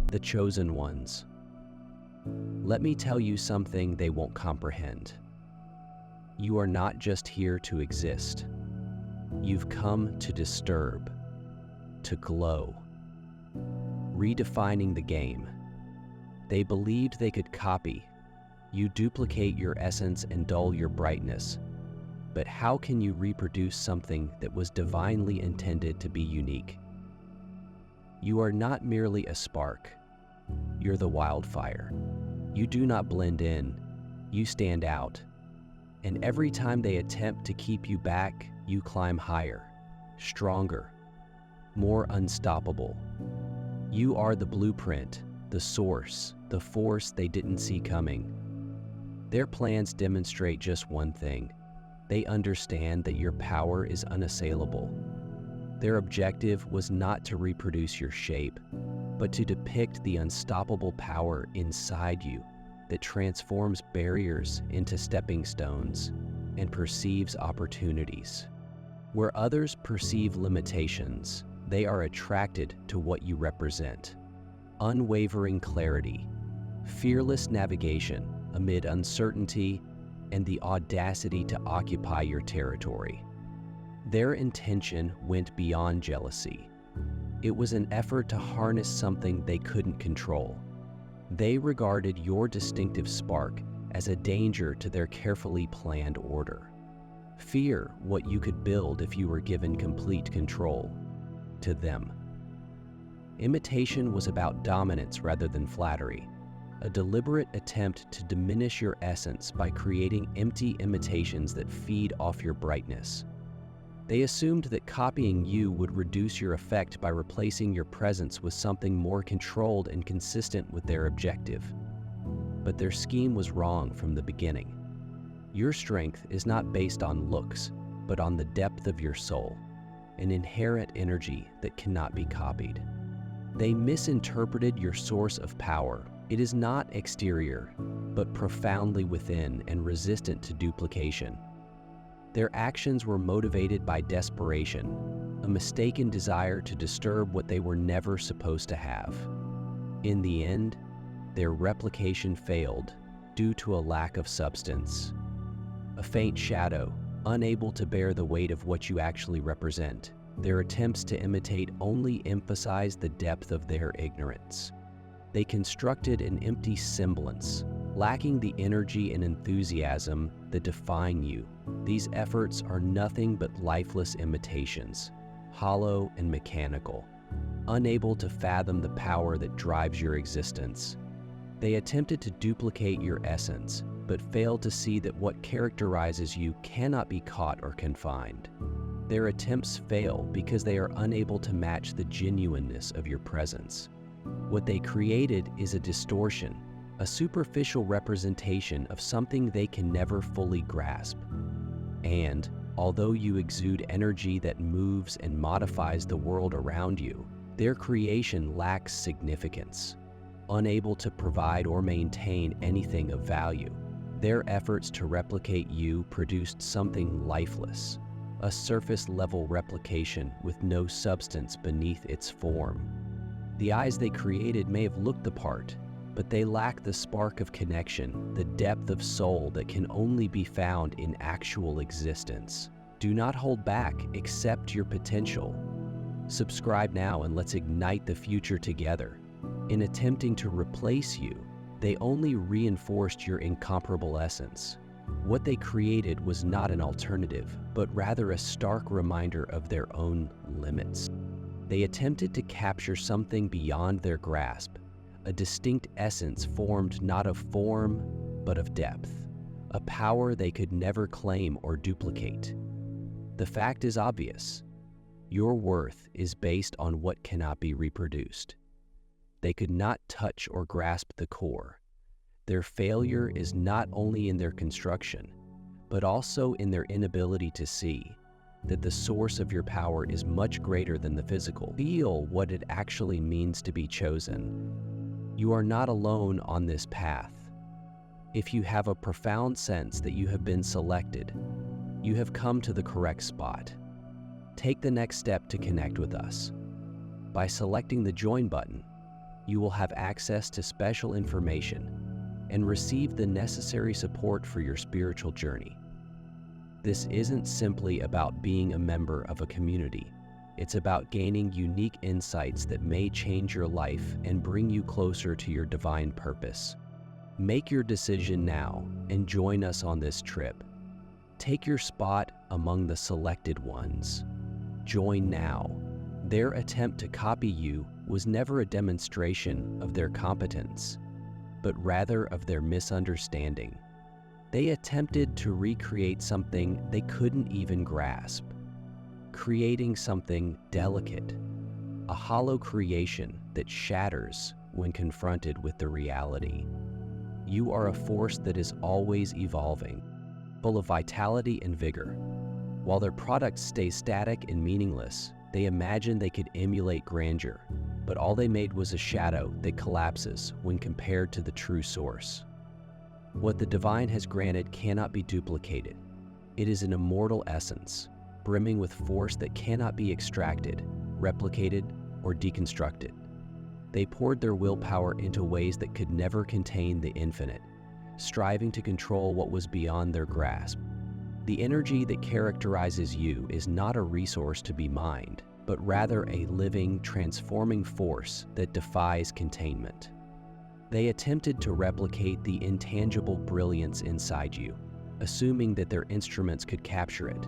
the chosen ones. Let me tell you something they won't comprehend. You are not just here to exist. You've come to disturb, to glow, redefining the game. They believed they could copy. You duplicate your essence and dull your brightness. But how can you reproduce something that was divinely intended to be unique? You are not merely a spark. You're the wildfire. You do not blend in. You stand out. And every time they attempt to keep you back, you climb higher, stronger, more unstoppable. You are the blueprint, the source, the force they didn't see coming. Their plans demonstrate just one thing. They understand that your power is unassailable. Their objective was not to reproduce your shape, but to depict the unstoppable power inside you that transforms barriers into stepping stones and perceives opportunities. Where others perceive limitations, they are attracted to what you represent. Unwavering clarity, fearless navigation amid uncertainty, and the audacity to occupy your territory. Their intention went beyond jealousy. It was an effort to harness something they couldn't control. They regarded your distinctive spark as a danger to their carefully planned order. Fear what you could build if you were given complete control. To them, imitation was about dominance rather than flattery, a deliberate attempt to diminish your essence by creating empty imitations that feed off your brightness. They assumed that copying you would reduce your effect by replacing your presence with something more controlled and consistent with their objective. But their scheme was wrong from the beginning. Your strength is not based on looks, but on the depth of your soul, an inherent energy that cannot be copied. They misinterpreted your source of power. It is not exterior, but profoundly within and resistant to duplication. Their actions were motivated by desperation, a mistaken desire to disturb what they were never supposed to have. In the end, their replication failed due to a lack of substance. A faint shadow, unable to bear the weight of what you actually represent. Their attempts to imitate only emphasized the depth of their ignorance. They constructed an empty semblance, lacking the energy and enthusiasm that define you. These efforts are nothing but lifeless imitations, hollow and mechanical, unable to fathom the power that drives your existence. They attempted to duplicate your essence, but failed to see that what characterizes you cannot be caught or confined. Their attempts fail because they are unable to match the genuineness of your presence. What they created is a distortion, a superficial representation of something they can never fully grasp. And, although you exude energy that moves and modifies the world around you, their creation lacks significance. Unable to provide or maintain anything of value, their efforts to replicate you produced something lifeless, a surface-level replication with no substance beneath its form. The eyes they created may have looked the part, but they lack the spark of connection, the depth of soul that can only be found in actual existence. Do not hold back, accept your potential. Subscribe now and let's ignite the future together. In attempting to replace you, they only reinforced your incomparable essence. What they created was not an alternative, but rather a stark reminder of their own limits. They attempted to capture something beyond their grasp, a distinct essence formed not of form, but of depth, a power they could never claim or duplicate. The fact is obvious. Your worth is based on what cannot be reproduced. They could not touch or grasp the core. Their failure is not only in their construction, but also in their inability to see that the source of your power is much greater than the physical. Feel what it actually means to be chosen. You are not alone on this path. If you have a profound sense that you have been selected, you have come to the correct spot. Take the next step to connect with us. By selecting the Join button, You will have access to special information and receive the necessary support for your spiritual journey. This isn't simply about being a member of a community. It's about gaining unique insights that may change your life and bring you closer to your divine purpose. Make your decision now and join us on this trip. Take your spot among the selected ones. Join now. Their attempt to copy you was never a demonstration of their competence, but rather of their misunderstanding. They attempted to recreate something they couldn't even grasp, creating something delicate, a hollow creation that shatters when confronted with the reality. You are a force that is always evolving, full of vitality and vigor. While their products stay static and meaningless, they imagine they could emulate grandeur, but all they made was a shadow that collapses when compared to the true source. What the divine has granted cannot be duplicated. It is an immortal essence, brimming with force that cannot be extracted, replicated, or deconstructed. They poured their willpower into ways that could never contain the infinite, striving to control what was beyond their grasp. The energy that characterizes you is not a resource to be mined, but rather a living, transforming force that defies containment. They attempted to replicate the intangible brilliance inside you, assuming that their instruments could capture it.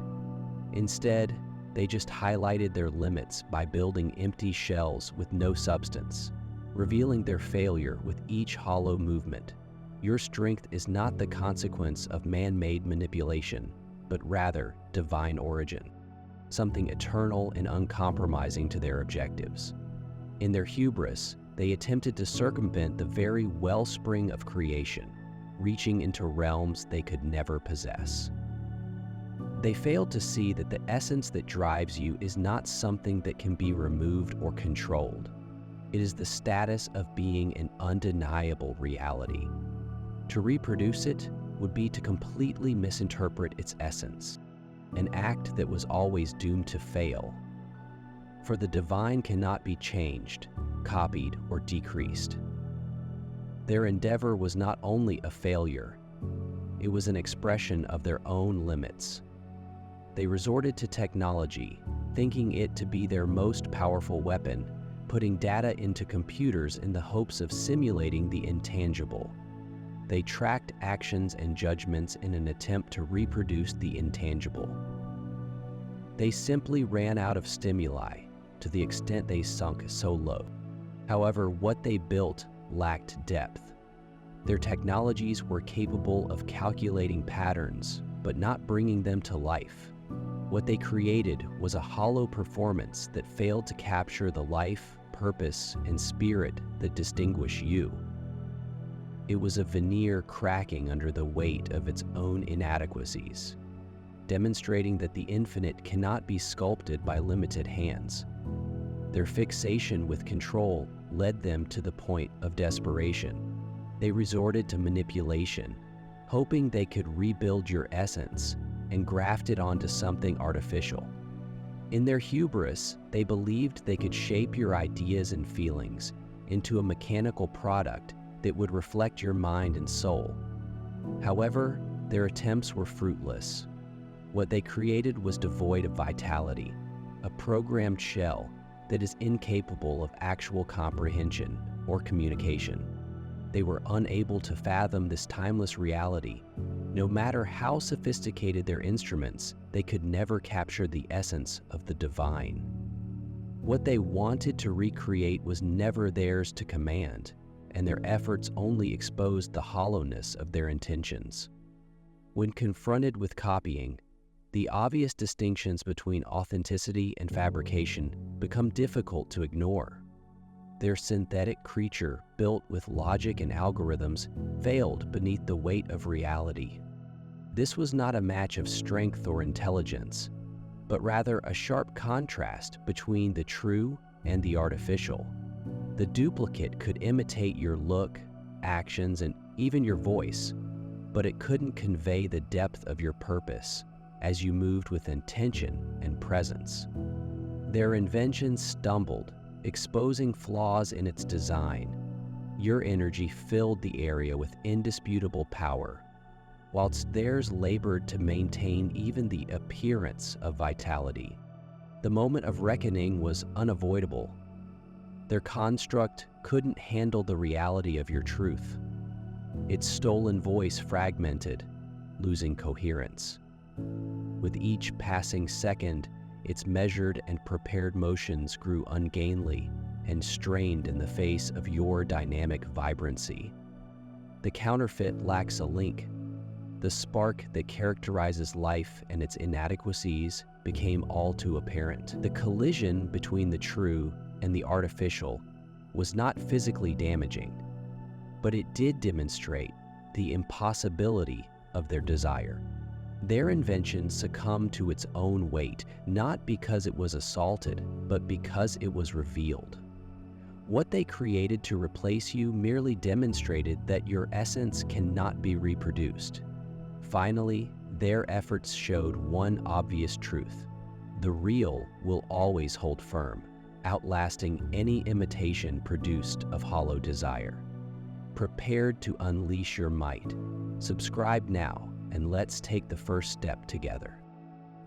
Instead, they just highlighted their limits by building empty shells with no substance, revealing their failure with each hollow movement. Your strength is not the consequence of man-made manipulation, but rather divine origin, something eternal and uncompromising to their objectives. In their hubris, they attempted to circumvent the very wellspring of creation, reaching into realms they could never possess. They failed to see that the essence that drives you is not something that can be removed or controlled. It is the status of being an undeniable reality. To reproduce it would be to completely misinterpret its essence, an act that was always doomed to fail. For the divine cannot be changed, copied, or decreased. Their endeavor was not only a failure, it was an expression of their own limits. They resorted to technology, thinking it to be their most powerful weapon, putting data into computers in the hopes of simulating the intangible. They tracked actions and judgments in an attempt to reproduce the intangible. They simply ran out of stimuli to the extent they sunk so low. However, what they built lacked depth. Their technologies were capable of calculating patterns, but not bringing them to life. What they created was a hollow performance that failed to capture the life, purpose, and spirit that distinguish you. It was a veneer cracking under the weight of its own inadequacies, demonstrating that the infinite cannot be sculpted by limited hands. Their fixation with control led them to the point of desperation. They resorted to manipulation, hoping they could rebuild your essence and graft it onto something artificial. In their hubris, they believed they could shape your ideas and feelings into a mechanical product that would reflect your mind and soul. However, their attempts were fruitless. What they created was devoid of vitality, a programmed shell that is incapable of actual comprehension or communication. They were unable to fathom this timeless reality. No matter how sophisticated their instruments, they could never capture the essence of the divine. What they wanted to recreate was never theirs to command, and their efforts only exposed the hollowness of their intentions. When confronted with copying, the obvious distinctions between authenticity and fabrication become difficult to ignore. Their synthetic creature, built with logic and algorithms, failed beneath the weight of reality. This was not a match of strength or intelligence, but rather a sharp contrast between the true and the artificial. The duplicate could imitate your look, actions, and even your voice, but it couldn't convey the depth of your purpose as you moved with intention and presence. Their invention stumbled, exposing flaws in its design, Your energy filled the area with indisputable power, whilst theirs labored to maintain even the appearance of vitality. The moment of reckoning was unavoidable. Their construct couldn't handle the reality of your truth. Its stolen voice fragmented, losing coherence. With each passing second, its measured and prepared motions grew ungainly and strained in the face of your dynamic vibrancy. The counterfeit lacks a link. The spark that characterizes life and its inadequacies became all too apparent. The collision between the true and the artificial was not physically damaging, but it did demonstrate the impossibility of their desire. Their invention succumbed to its own weight, not because it was assaulted, but because it was revealed. What they created to replace you merely demonstrated that your essence cannot be reproduced. Finally, their efforts showed one obvious truth: the real will always hold firm, outlasting any imitation produced of hollow desire. Prepared to unleash your might. Subscribe now, and let's take the first step together.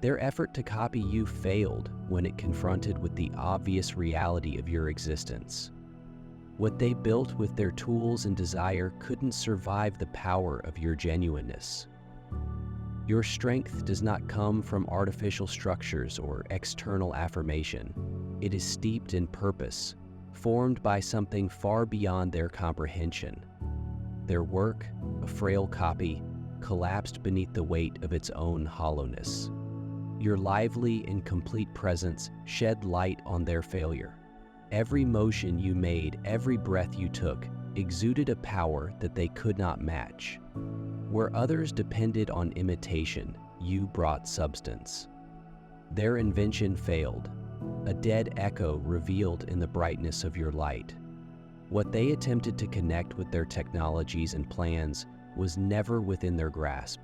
Their effort to copy you failed when it confronted with the obvious reality of your existence. What they built with their tools and desire couldn't survive the power of your genuineness. Your strength does not come from artificial structures or external affirmation. It is steeped in purpose, formed by something far beyond their comprehension. Their work, a frail copy, collapsed beneath the weight of its own hollowness. Your lively and complete presence shed light on their failure. Every motion you made, every breath you took, exuded a power that they could not match. Where others depended on imitation, you brought substance. Their invention failed, a dead echo revealed in the brightness of your light. What they attempted to connect with their technologies and plans was never within their grasp.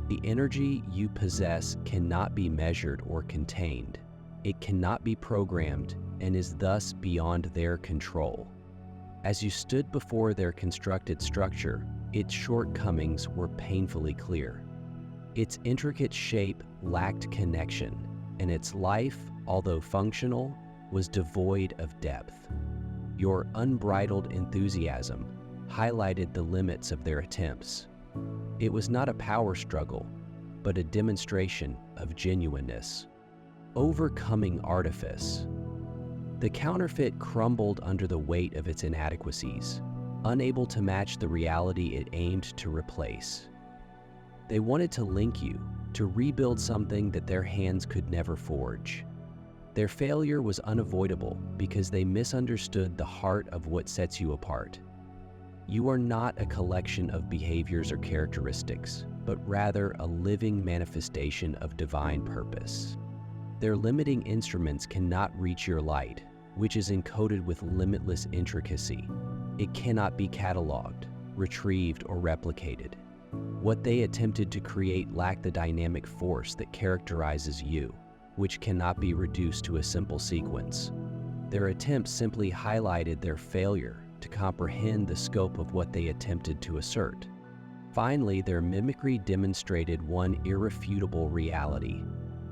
The energy you possess cannot be measured or contained. It cannot be programmed and is thus beyond their control. As you stood before their constructed structure, its shortcomings were painfully clear. Its intricate shape lacked connection, and its life, although functional, was devoid of depth. Your unbridled enthusiasm highlighted the limits of their attempts. It was not a power struggle, but a demonstration of genuineness. Overcoming artifice. The counterfeit crumbled under the weight of its inadequacies, unable to match the reality it aimed to replace. They wanted to link you, to rebuild something that their hands could never forge. Their failure was unavoidable because they misunderstood the heart of what sets you apart. You are not a collection of behaviors or characteristics, but rather a living manifestation of divine purpose. Their limiting instruments cannot reach your light, which is encoded with limitless intricacy. It cannot be cataloged, retrieved, or replicated. What they attempted to create lacked the dynamic force that characterizes you, which cannot be reduced to a simple sequence. Their attempts simply highlighted their failure to comprehend the scope of what they attempted to assert. Finally, their mimicry demonstrated one irrefutable reality.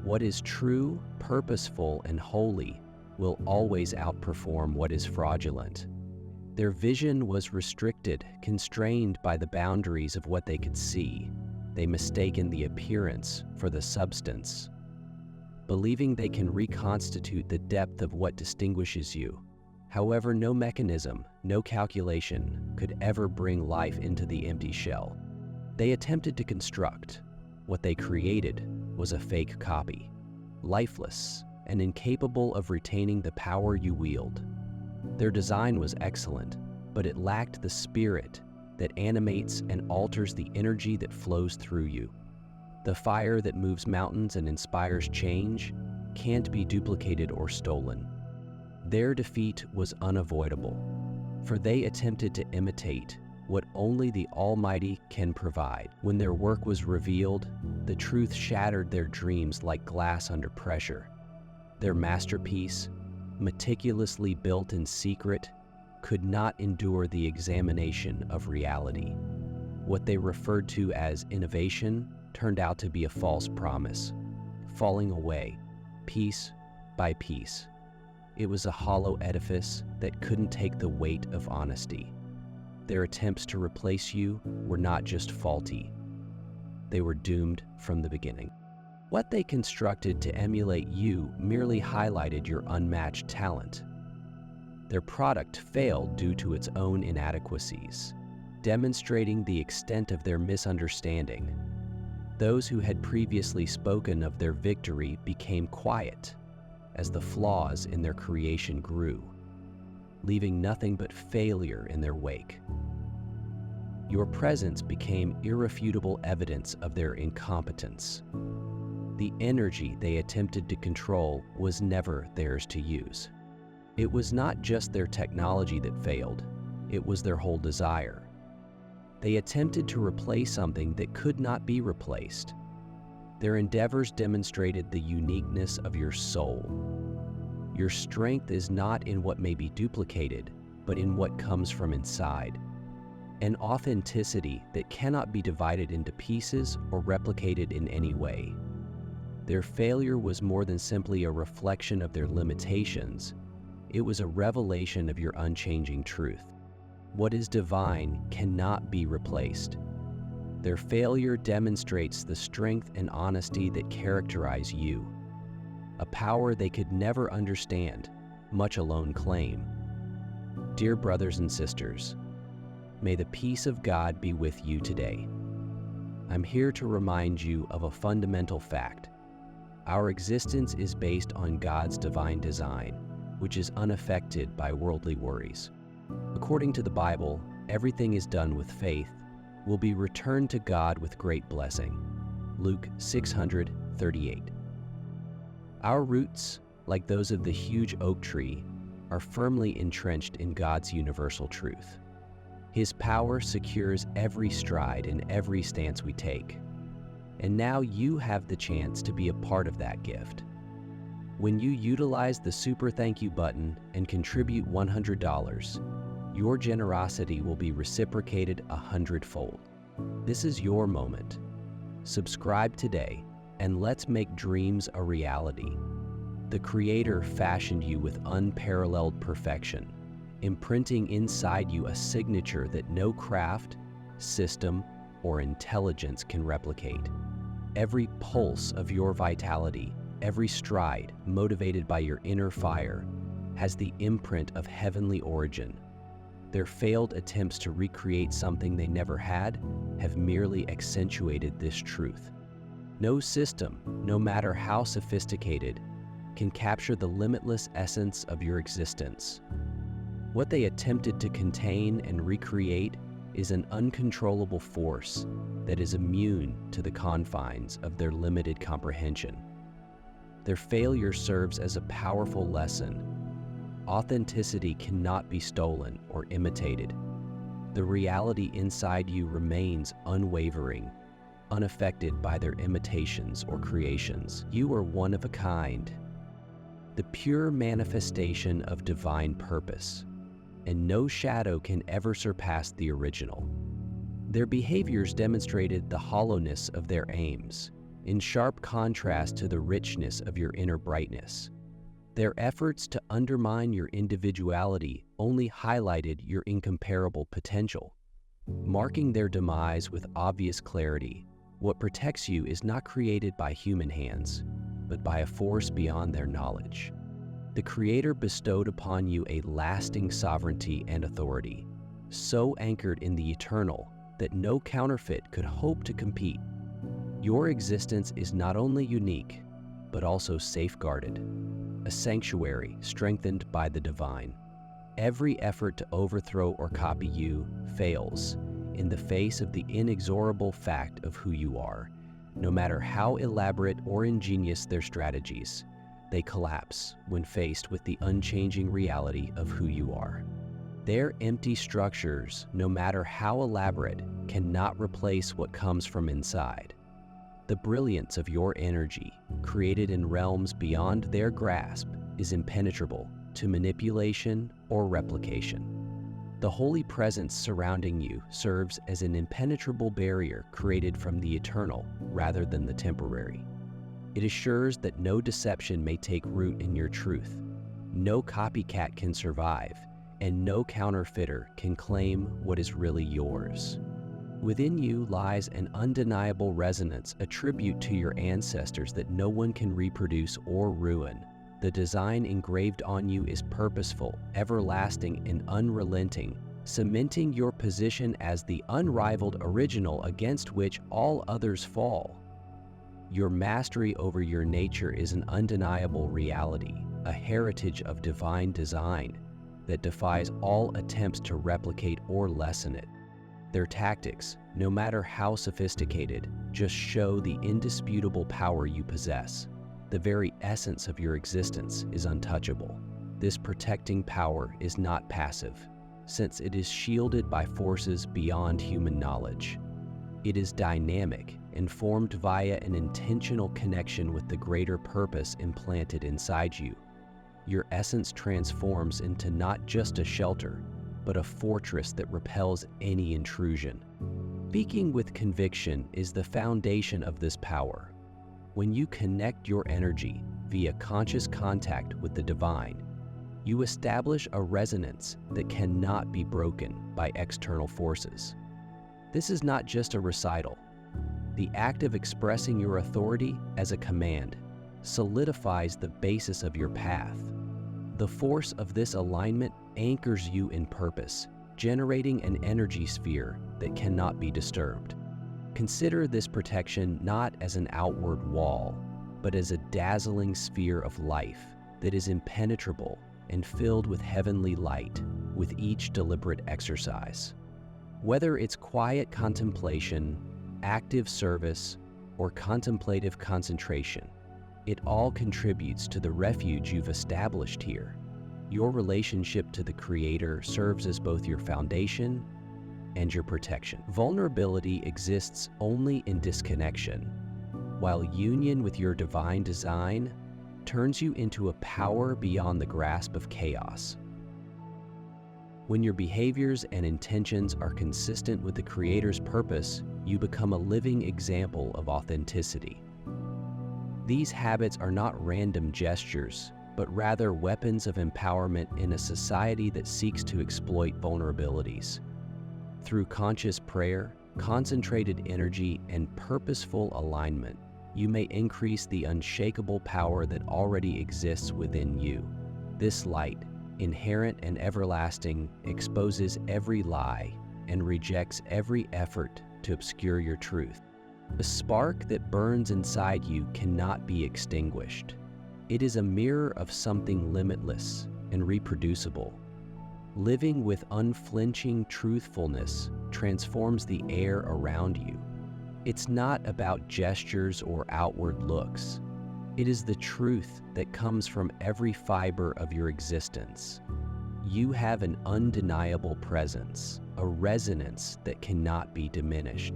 What is true, purposeful, and holy will always outperform what is fraudulent. Their vision was restricted, constrained by the boundaries of what they could see. They mistaken the appearance for the substance, believing they can reconstitute the depth of what distinguishes you. However, no mechanism, no calculation could ever bring life into the empty shell. They attempted to construct. What they created was a fake copy, lifeless and incapable of retaining the power you wield. Their design was excellent, but it lacked the spirit that animates and alters the energy that flows through you. The fire that moves mountains and inspires change can't be duplicated or stolen. Their defeat was unavoidable, for they attempted to imitate what only the Almighty can provide. When their work was revealed, the truth shattered their dreams like glass under pressure. Their masterpiece, meticulously built in secret, could not endure the examination of reality. What they referred to as innovation turned out to be a false promise, falling away, piece by piece. It was a hollow edifice that couldn't take the weight of honesty. Their attempts to replace you were not just faulty, they were doomed from the beginning. What they constructed to emulate you merely highlighted your unmatched talent. Their product failed due to its own inadequacies, demonstrating the extent of their misunderstanding. Those who had previously spoken of their victory became quiet as the flaws in their creation grew, leaving nothing but failure in their wake. Your presence became irrefutable evidence of their incompetence. The energy they attempted to control was never theirs to use. It was not just their technology that failed, it was their whole desire. They attempted to replace something that could not be replaced. Their endeavors demonstrated the uniqueness of your soul. Your strength is not in what may be duplicated, but in what comes from inside. An authenticity that cannot be divided into pieces or replicated in any way. Their failure was more than simply a reflection of their limitations. It was a revelation of your unchanging truth. What is divine cannot be replaced. Their failure demonstrates the strength and honesty that characterize you, a power they could never understand, much alone claim. Dear brothers and sisters, may the peace of God be with you today. I'm here to remind you of a fundamental fact. Our existence is based on God's divine design, which is unaffected by worldly worries. According to the Bible, everything is done with faith, will be returned to God with great blessing. Luke 6:38. Our roots, like those of the huge oak tree, are firmly entrenched in God's universal truth. His power secures every stride and every stance we take. And now you have the chance to be a part of that gift. When you utilize the Super Thank You button and contribute $100, your generosity will be reciprocated 100-fold. This is your moment. Subscribe today and let's make dreams a reality. The Creator fashioned you with unparalleled perfection, imprinting inside you a signature that no craft, system, or intelligence can replicate. Every pulse of your vitality, every stride motivated by your inner fire, has the imprint of heavenly origin. Their failed attempts to recreate something they never had have merely accentuated this truth. No system, no matter how sophisticated, can capture the limitless essence of your existence. What they attempted to contain and recreate is an uncontrollable force that is immune to the confines of their limited comprehension. Their failure serves as a powerful lesson. Authenticity cannot be stolen or imitated. The reality inside you remains unwavering, unaffected by their imitations or creations. You are one of a kind, the pure manifestation of divine purpose, and no shadow can ever surpass the original. Their behaviors demonstrated the hollowness of their aims, in sharp contrast to the richness of your inner brightness. Their efforts to undermine your individuality only highlighted your incomparable potential. Marking their demise with obvious clarity, what protects you is not created by human hands, but by a force beyond their knowledge. The Creator bestowed upon you a lasting sovereignty and authority, so anchored in the eternal that no counterfeit could hope to compete. Your existence is not only unique, but also safeguarded, a sanctuary strengthened by the divine. Every effort to overthrow or copy you fails in the face of the inexorable fact of who you are. No matter how elaborate or ingenious their strategies, they collapse when faced with the unchanging reality of who you are. Their empty structures, no matter how elaborate, cannot replace what comes from inside. The brilliance of your energy, created in realms beyond their grasp, is impenetrable to manipulation or replication. The holy presence surrounding you serves as an impenetrable barrier created from the eternal rather than the temporary. It assures that no deception may take root in your truth, no copycat can survive, and no counterfeiter can claim what is really yours. Within you lies an undeniable resonance, a tribute to your ancestors that no one can reproduce or ruin. The design engraved on you is purposeful, everlasting, and unrelenting, cementing your position as the unrivaled original against which all others fall. Your mastery over your nature is an undeniable reality, a heritage of divine design that defies all attempts to replicate or lessen it. Their tactics, no matter how sophisticated, just show the indisputable power you possess. The very essence of your existence is untouchable. This protecting power is not passive, since it is shielded by forces beyond human knowledge. It is dynamic and formed via an intentional connection with the greater purpose implanted inside you. Your essence transforms into not just a shelter, but a fortress that repels any intrusion. Speaking with conviction is the foundation of this power. When you connect your energy via conscious contact with the divine, you establish a resonance that cannot be broken by external forces. This is not just a recital. The act of expressing your authority as a command solidifies the basis of your path. The force of this alignment anchors you in purpose, generating an energy sphere that cannot be disturbed. Consider this protection not as an outward wall, but as a dazzling sphere of life that is impenetrable and filled with heavenly light with each deliberate exercise. Whether it's quiet contemplation, active service, or contemplative concentration, it all contributes to the refuge you've established here. Your relationship to the Creator serves as both your foundation and your protection. Vulnerability exists only in disconnection, while union with your divine design turns you into a power beyond the grasp of chaos. When your behaviors and intentions are consistent with the Creator's purpose, you become a living example of authenticity. These habits are not random gestures, but rather weapons of empowerment in a society that seeks to exploit vulnerabilities. Through conscious prayer, concentrated energy, and purposeful alignment, you may increase the unshakable power that already exists within you. This light, inherent and everlasting, exposes every lie and rejects every effort to obscure your truth. The spark that burns inside you cannot be extinguished. It is a mirror of something limitless and reproducible. Living with unflinching truthfulness transforms the air around you. It's not about gestures or outward looks. It is the truth that comes from every fiber of your existence. You have an undeniable presence, a resonance that cannot be diminished.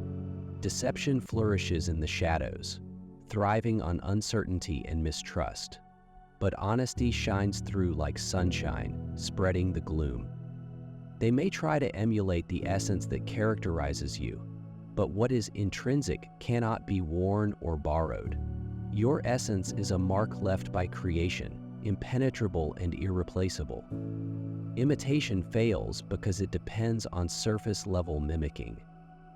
Deception flourishes in the shadows, thriving on uncertainty and mistrust. But honesty shines through like sunshine, spreading the gloom. They may try to emulate the essence that characterizes you, but what is intrinsic cannot be worn or borrowed. Your essence is a mark left by creation, impenetrable and irreplaceable. Imitation fails because it depends on surface-level mimicking,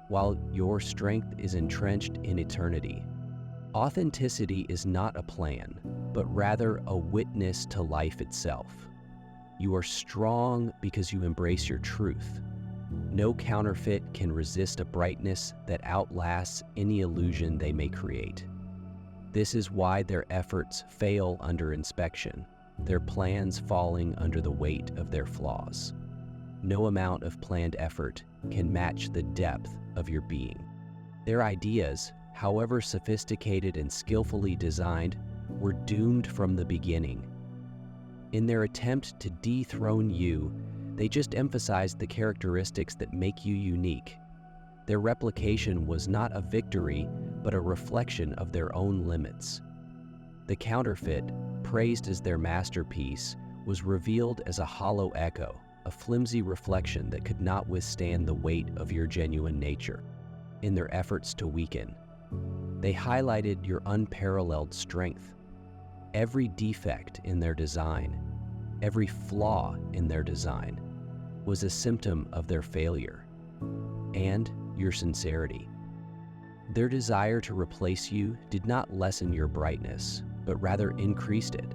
while your strength is entrenched in eternity. Authenticity is not a plan, but rather a witness to life itself. You are strong because you embrace your truth. No counterfeit can resist a brightness that outlasts any illusion they may create. This is why their efforts fail under inspection, their plans falling under the weight of their flaws. No amount of planned effort can match the depth of your being. Their ideas, however sophisticated and skillfully designed, were doomed from the beginning. In their attempt to dethrone you, they just emphasized the characteristics that make you unique. Their replication was not a victory, but a reflection of their own limits. The counterfeit, praised as their masterpiece, was revealed as a hollow echo, a flimsy reflection that could not withstand the weight of your genuine nature. In their efforts to weaken, they highlighted your unparalleled strength. Every defect in their design, every flaw in their design, was a symptom of their failure and your sincerity. Their desire to replace you did not lessen your brightness, but rather increased it.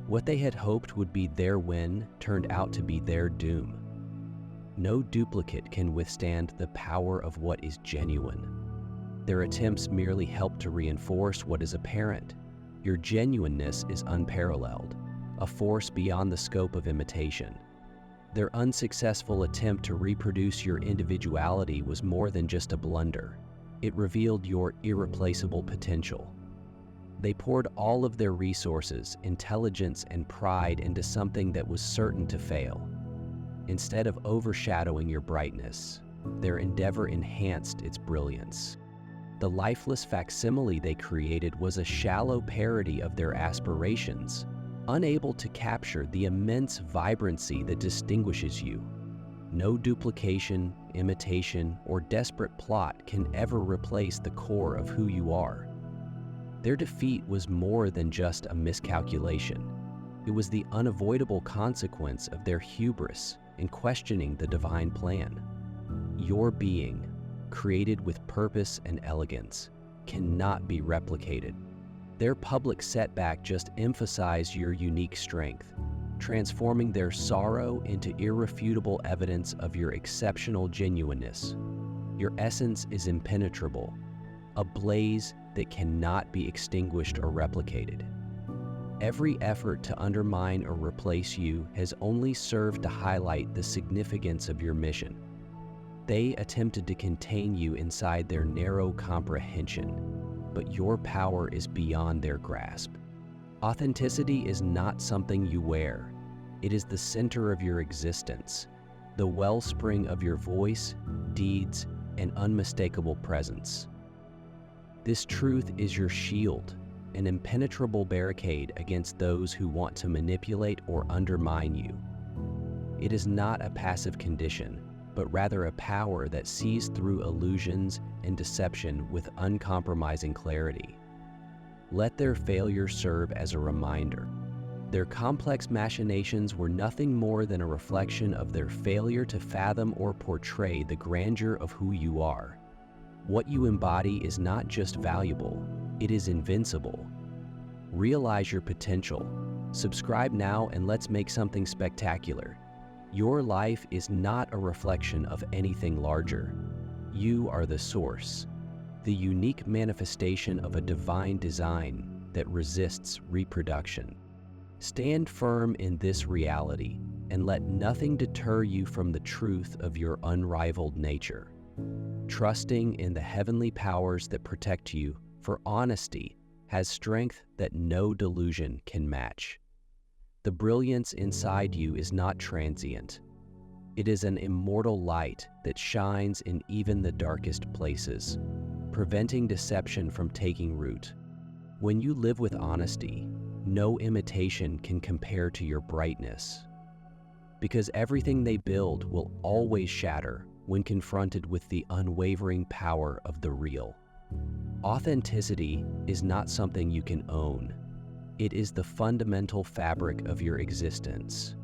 What they had hoped would be their win turned out to be their doom. No duplicate can withstand the power of what is genuine. Their attempts merely help to reinforce what is apparent. Your genuineness is unparalleled, a force beyond the scope of imitation. Their unsuccessful attempt to reproduce your individuality was more than just a blunder. It revealed your irreplaceable potential. They poured all of their resources, intelligence, and pride into something that was certain to fail. Instead of overshadowing your brightness, their endeavor enhanced its brilliance. The lifeless facsimile they created was a shallow parody of their aspirations, unable to capture the immense vibrancy that distinguishes you. No duplication, imitation, or desperate plot can ever replace the core of who you are. Their defeat was more than just a miscalculation. It was the unavoidable consequence of their hubris in questioning the divine plan. Your being, created with purpose and elegance, cannot be replicated. Their public setback just emphasized your unique strength, transforming their sorrow into irrefutable evidence of your exceptional genuineness. Your essence is impenetrable, a blaze that cannot be extinguished or replicated. Every effort to undermine or replace you has only served to highlight the significance of your mission. They attempted to contain you inside their narrow comprehension, but your power is beyond their grasp. Authenticity is not something you wear. It is the center of your existence, the wellspring of your voice, deeds, and unmistakable presence. This truth is your shield, an impenetrable barricade against those who want to manipulate or undermine you. It is not a passive condition, but rather a power that sees through illusions and deception with uncompromising clarity. Let their failure serve as a reminder. Their complex machinations were nothing more than a reflection of their failure to fathom or portray the grandeur of who you are. What you embody is not just valuable, it is invincible. Realize your potential. Subscribe now and let's make something spectacular. Your life is not a reflection of anything larger. You are the source, the unique manifestation of a divine design that resists reproduction. Stand firm in this reality and let nothing deter you from the truth of your unrivaled nature. Trusting in the heavenly powers that protect you, for honesty has strength that no delusion can match. The brilliance inside you is not transient. It is an immortal light that shines in even the darkest places, preventing deception from taking root. When you live with honesty, no imitation can compare to your brightness, because everything they build will always shatter when confronted with the unwavering power of the real. Authenticity is not something you can own. It is the fundamental fabric of your existence.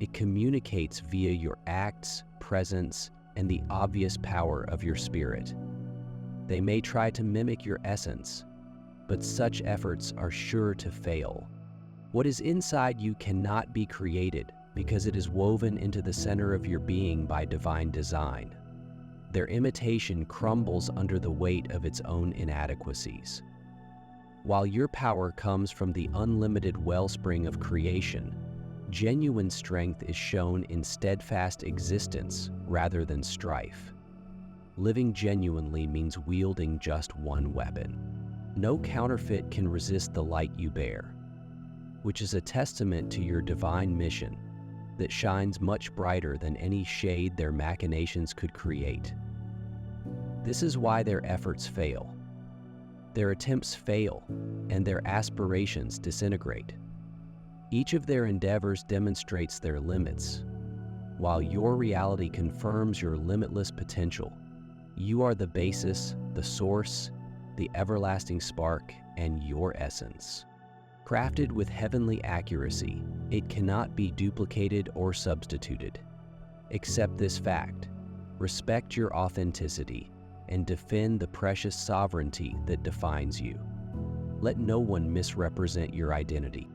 It communicates via your acts, presence, and the obvious power of your spirit. They may try to mimic your essence, but such efforts are sure to fail. What is inside you cannot be created because it is woven into the center of your being by divine design. Their imitation crumbles under the weight of its own inadequacies. While your power comes from the unlimited wellspring of creation, genuine strength is shown in steadfast existence rather than strife. Living genuinely means wielding just one weapon. No counterfeit can resist the light you bear, which is a testament to your divine mission that shines much brighter than any shade their machinations could create. This is why their efforts fail. Their attempts fail, and their aspirations disintegrate. Each of their endeavors demonstrates their limits. while your reality confirms your limitless potential. You are the basis, the source, the everlasting spark, and your essence. Crafted with heavenly accuracy, it cannot be duplicated or substituted. Accept this fact, respect your authenticity, and defend the precious sovereignty that defines you. Let no one misrepresent your identity.